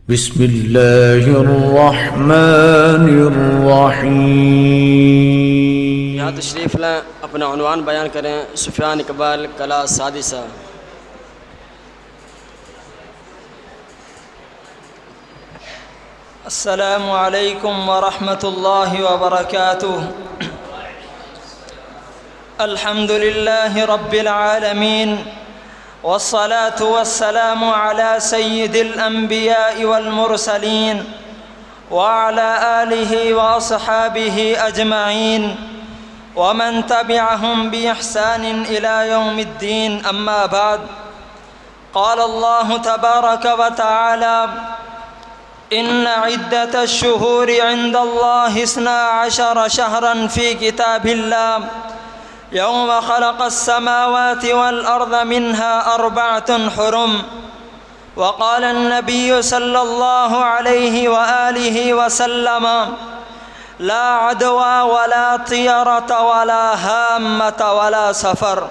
بسم اللہ الرحمن الرحیم۔ یہاں تشریف لیں، اپنا عنوان بیان کریں۔ سفیان اقبال، کلا سادسہ۔ السلام علیکم ورحمۃ اللہ وبرکاتہ۔ الحمد للہ رب العالمین، والصلاة والسلام على سید الانبیاء والمرسلین وعلى آلہ واصحابہ اجمعین ومن تبعهم بإحسان إلى يوم الدین، اما بعد۔ قال اللہ تبارک وتعالی: ان عدة الشہور عند اللہ 12 شہرا فی کتاب اللہ یوم خلق السماوات والأرض منها 4 حرم۔ وقال النبي صلى الله عليه وآله وسلم: لا عدوى ولا طيرة ولا هامة ولا سفر۔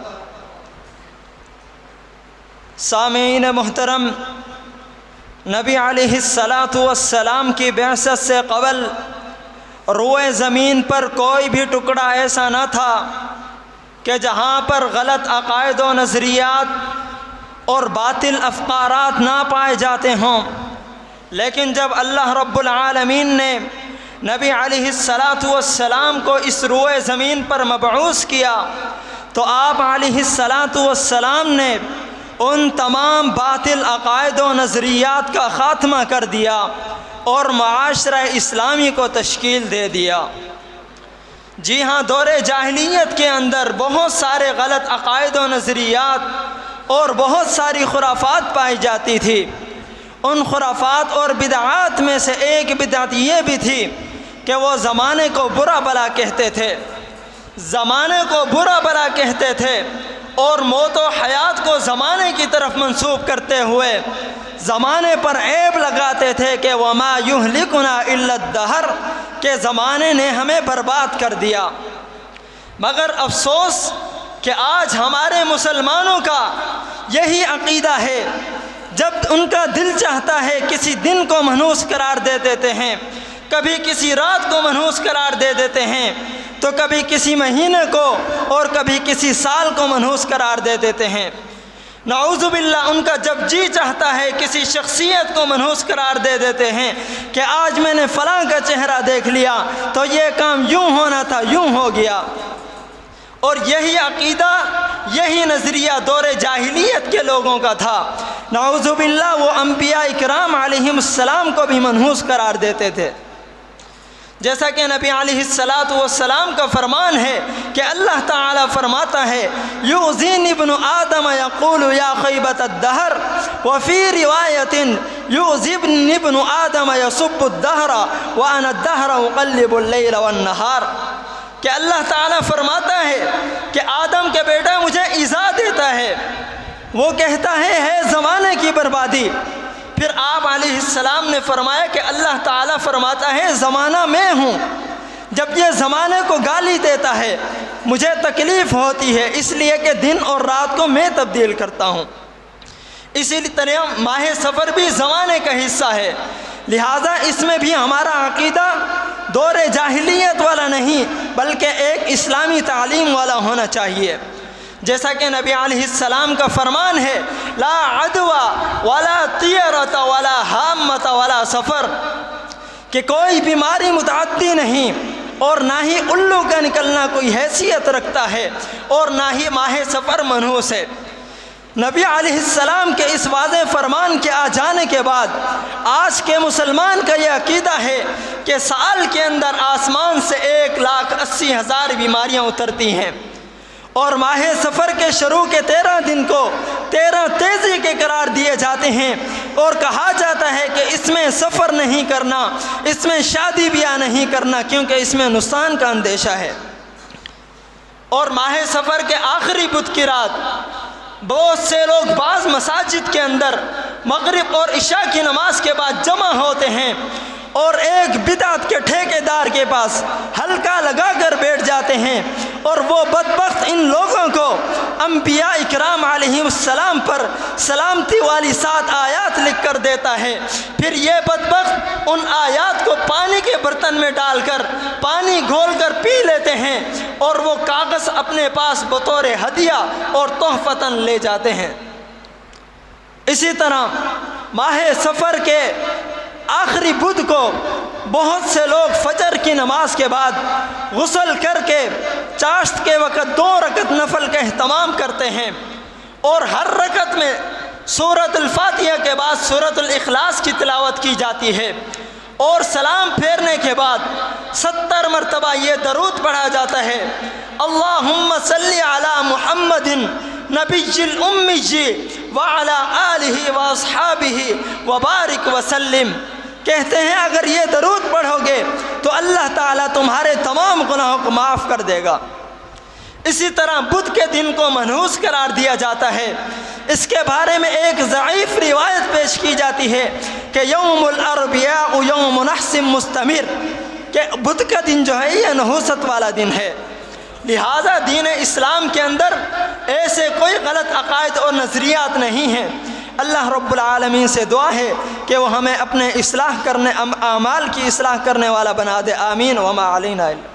سامعین محترم، نبی علیہ السلام کی بعثت سے قبل روئے زمین پر کوئی بھی ٹکڑا ایسا نہ تھا کہ جہاں پر غلط عقائد و نظریات اور باطل افکارات نہ پائے جاتے ہوں، لیکن جب اللہ رب العالمین نے نبی علیہ السلام کو اس روئے زمین پر مبعوث کیا تو آپ علیہ السلام نے ان تمام باطل عقائد و نظریات کا خاتمہ کر دیا اور معاشرہ اسلامی کو تشکیل دے دیا۔ جی ہاں، دور جاہلیت کے اندر بہت سارے غلط عقائد و نظریات اور بہت ساری خرافات پائی جاتی تھی۔ ان خرافات اور بدعات میں سے ایک بدعت یہ بھی تھی کہ وہ زمانے کو برا بھلا کہتے تھے، زمانے کو برا بھلا کہتے تھے اور موت و حیات کو زمانے کی طرف منسوب کرتے ہوئے زمانے پر عیب لگاتے تھے کہ وما یہلکنا الا الدہر، کہ زمانے نے ہمیں برباد کر دیا۔ مگر افسوس کہ آج ہمارے مسلمانوں کا یہی عقیدہ ہے، جب ان کا دل چاہتا ہے کسی دن کو منحوس قرار دے دیتے ہیں، کبھی کسی رات کو منحوس قرار دے دیتے ہیں، تو کبھی کسی مہینے کو اور کبھی کسی سال کو منحوس قرار دے دیتے ہیں۔ نعوذ باللہ، ان کا جب جی چاہتا ہے کسی شخصیت کو منحوس قرار دے دیتے ہیں کہ آج میں نے فلاں کا چہرہ دیکھ لیا تو یہ کام یوں ہونا تھا، یوں ہو گیا۔ اور یہی عقیدہ، یہی نظریہ دور جاہلیت کے لوگوں کا تھا۔ نعوذ باللہ، وہ انبیاء کرام علیہم السلام کو بھی منحوس قرار دیتے تھے۔ جیسا کہ نبی علیہ السلام کا فرمان ہے کہ اللہ تعالیٰ فرماتا ہے: یؤذینی ابن آدم یقول یا خیبۃ الدہر، وفی روایت یؤذینی ابن آدم یسب الدہر وانا الدہر اقلب اللیل والنہار۔ کہ اللہ تعالیٰ فرماتا ہے کہ آدم کے بیٹا مجھے ایذا دیتا ہے، وہ کہتا ہے زمانے کی بربادی۔ پھر آپ علیہ السلام نے فرمایا کہ اللہ تعالیٰ فرماتا ہے زمانہ میں ہوں، جب یہ زمانے کو گالی دیتا ہے مجھے تکلیف ہوتی ہے، اس لیے کہ دن اور رات کو میں تبدیل کرتا ہوں۔ اسی طرح ماہ سفر بھی زمانے کا حصہ ہے، لہٰذا اس میں بھی ہمارا عقیدہ دور جاہلیت والا نہیں بلکہ ایک اسلامی تعلیم والا ہونا چاہیے۔ جیسا کہ نبی علیہ السلام کا فرمان ہے: لا عدوى ولا طیرۃ ولا ہامۃ ولا سفر، کہ کوئی بیماری متعدی نہیں اور نہ ہی الو کا نکلنا کوئی حیثیت رکھتا ہے اور نہ ہی ماہ سفر منحوس ہے۔ نبی علیہ السلام کے اس واضح فرمان کے آ جانے کے بعد آج کے مسلمان کا یہ عقیدہ ہے کہ سال کے اندر آسمان سے 1,80,000 بیماریاں اترتی ہیں، اور ماہ سفر کے شروع کے 13 دن کو 13 تیزی کے قرار دیے جاتے ہیں اور کہا جاتا ہے کہ اس میں سفر نہیں کرنا، اس میں شادی بیاہ نہیں کرنا، کیونکہ اس میں نقصان کا اندیشہ ہے۔ اور ماہ سفر کے آخری بدھ کی رات بہت سے لوگ بعض مساجد کے اندر مغرب اور عشاء کی نماز کے بعد جمع ہوتے ہیں اور ایک بدعت کے ٹھیکیدار کے پاس حلقہ لگا کر بیٹھ جاتے ہیں، اور وہ بدبخت ان لوگوں کو انبیاء اکرام علیہ السلام پر سلامتی والی 7 آیات لکھ کر دیتا ہے۔ پھر یہ بدبخت ان آیات کو پانی کے برتن میں ڈال کر پانی گھول کر پی لیتے ہیں، اور وہ کاغذ اپنے پاس بطور ہدیہ اور تحفتاً لے جاتے ہیں۔ اسی طرح ماہ سفر کے آخری بدھ کو بہت سے لوگ فجر کی نماز کے بعد غسل کر کے چاشت کے وقت 2 رکعت نفل کا اہتمام کرتے ہیں، اور ہر رکعت میں سورۃ الفاتحہ کے بعد سورۃ الاخلاص کی تلاوت کی جاتی ہے، اور سلام پھیرنے کے بعد 70 مرتبہ یہ درود پڑھا جاتا ہے، اللہم صلی علی محمد نبی الامی وعلی آلہ واصحابہ وبارک وسلم۔ کہتے ہیں اگر یہ درود پڑھو گے تو اللہ تعالیٰ تمہارے تمام گناہوں کو معاف کر دے گا۔ اسی طرح بدھ کے دن کو منحوس قرار دیا جاتا ہے۔ اس کے بارے میں ایک ضعیف روایت پیش کی جاتی ہے کہ یوم الاربعاء یوم نحس مستمر، کہ بدھ کا دن جو ہے یہ نحوست والا دن ہے۔ لہٰذا دین اسلام کے اندر ایسے کوئی غلط عقائد اور نظریات نہیں ہیں۔ اللہ رب العالمین سے دعا ہے کہ وہ ہمیں اپنے اعمال کی اصلاح کرنے والا بنا دے، آمین۔ وما علینا الا